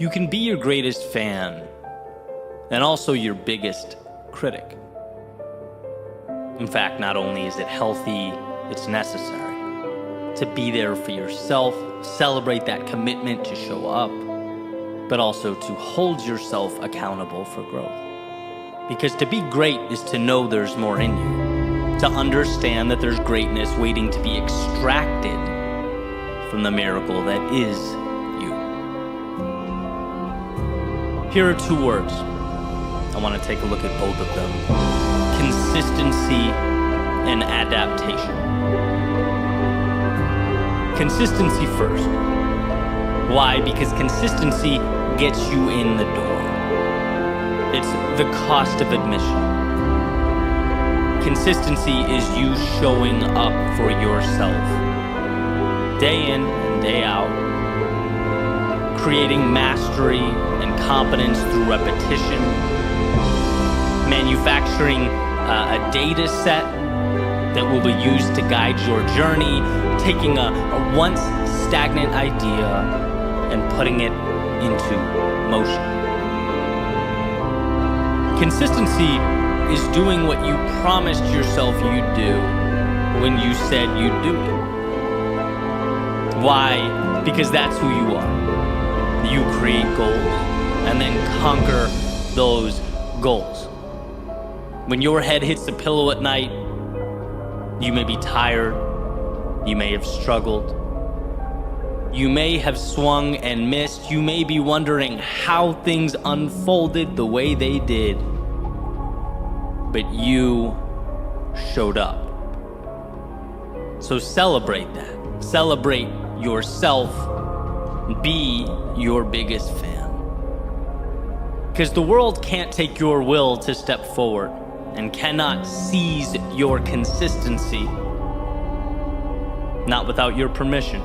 You can be your greatest fan and also your biggest critic. In fact, not only is it healthy, it's necessary to be there for yourself, celebrate that commitment to show up, but also to hold yourself accountable for growth. Because to be great is to know there's more in you, to understand that there's greatness waiting to be extracted from the miracle that is you. Here are two words. I want to take a look at both of them. Consistency and adaptation. Consistency first. Why? Because consistency gets you in the door. It's the cost of admission. Consistency is you showing up for yourself, day in and day out, creating mastery and competence through repetition, manufacturing a data set that will be used to guide your journey, taking a once stagnant idea and putting it into motion. Consistency is doing what you promised yourself you'd do when you said you'd do it. Why? Because that's who you are. You create goals and then conquer those goals. When your head hits the pillow at night, you may be tired, you may have struggled, you may have swung and missed, you may be wondering how things unfolded the way they did, but you showed up. So celebrate that. Celebrate yourself. Be your biggest fan. Because the world can't take your will to step forward and cannot seize your consistency, not without your permission.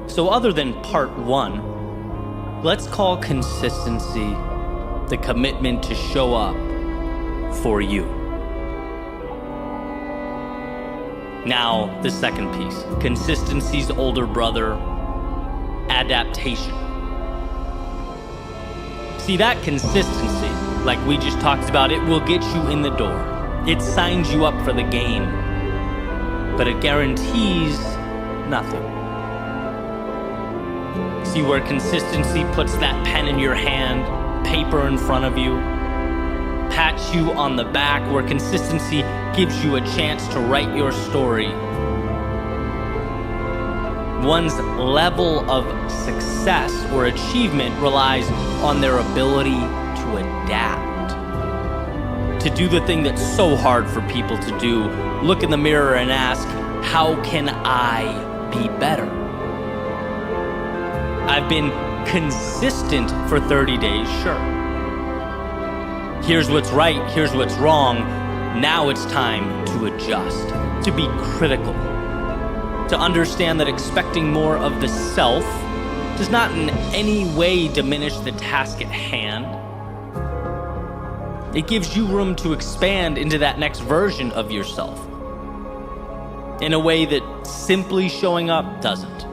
So other than part one, let's call consistency the commitment to show up for you. Now, the second piece, consistency's older brother, adaptation. See, that consistency, like we just talked about, it will get you in the door. It signs you up for the game, but it guarantees nothing. See, where consistency puts that pen in your hand, paper in front of you, pats you on the back, where consistency gives you a chance to write your story. One's level of success or achievement relies on their ability to adapt. To do the thing that's so hard for people to do, look in the mirror and ask, how can I be better? I've been consistent for 30 days, sure. Here's what's right, here's what's wrong. Now it's time to adjust, to be critical, to understand that expecting more of the self does not in any way diminish the task at hand. It gives you room to expand into that next version of yourself in a way that simply showing up doesn't.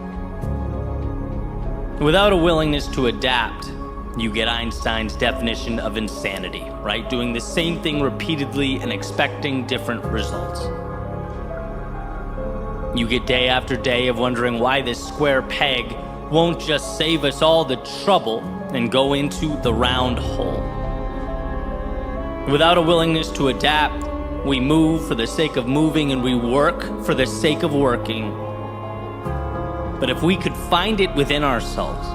Without a willingness to adapt, you get Einstein's definition of insanity, right? Doing the same thing repeatedly and expecting different results. You get day after day of wondering why this square peg won't just save us all the trouble and go into the round hole. Without a willingness to adapt, we move for the sake of moving and we work for the sake of working. But if we could find it within ourselves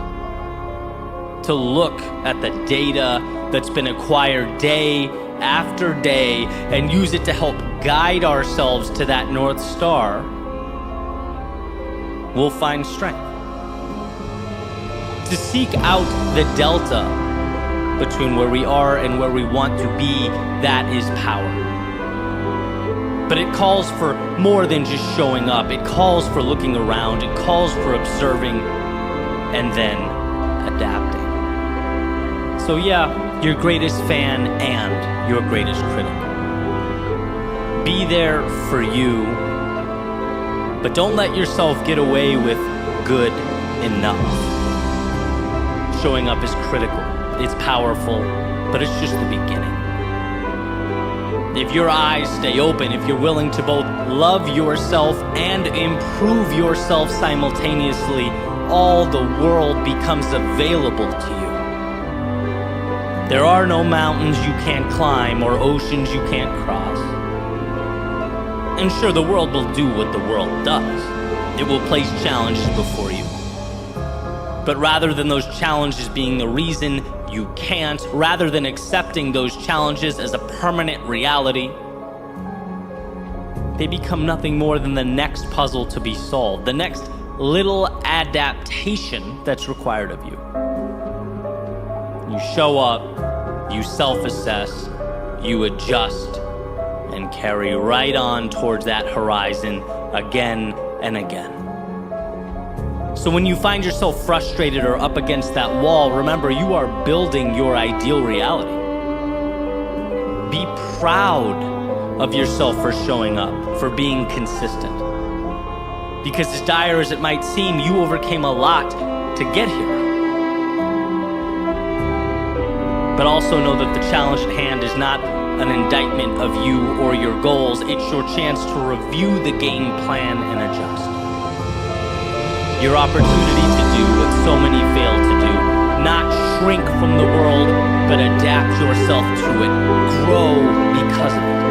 to look at the data that's been acquired day after day and use it to help guide ourselves to that North Star, we'll find strength. To seek out the delta between where we are and where we want to be, that is power. But it calls for more than just showing up. It calls for looking around. It calls for observing and then adapting. So yeah, your greatest fan and your greatest critic. Be there for you, but don't let yourself get away with good enough. showing up is critical. It's powerful, but it's just the beginning. If your eyes stay open, if you're willing to both love yourself and improve yourself simultaneously, all the world becomes available to you. There are no mountains you can't climb or oceans you can't cross. And sure, the world will do what the world does. It will place challenges before you. But rather than those challenges being the reason you can't, rather than accepting those challenges as a permanent reality, they become nothing more than the next puzzle to be solved, the next little adaptation that's required of you. You show up, you self-assess, you adjust, and carry right on towards that horizon again and again. So when you find yourself frustrated or up against that wall, remember, you are building your ideal reality. Be proud of yourself for showing up, for being consistent. Because as dire as it might seem, you overcame a lot to get here. But also know that the challenge at hand is not an indictment of you or your goals. It's your chance to review the game plan and adjust. Your opportunity to do what so many fail to do. Not shrink from the world, but adapt yourself to it. Grow because of it.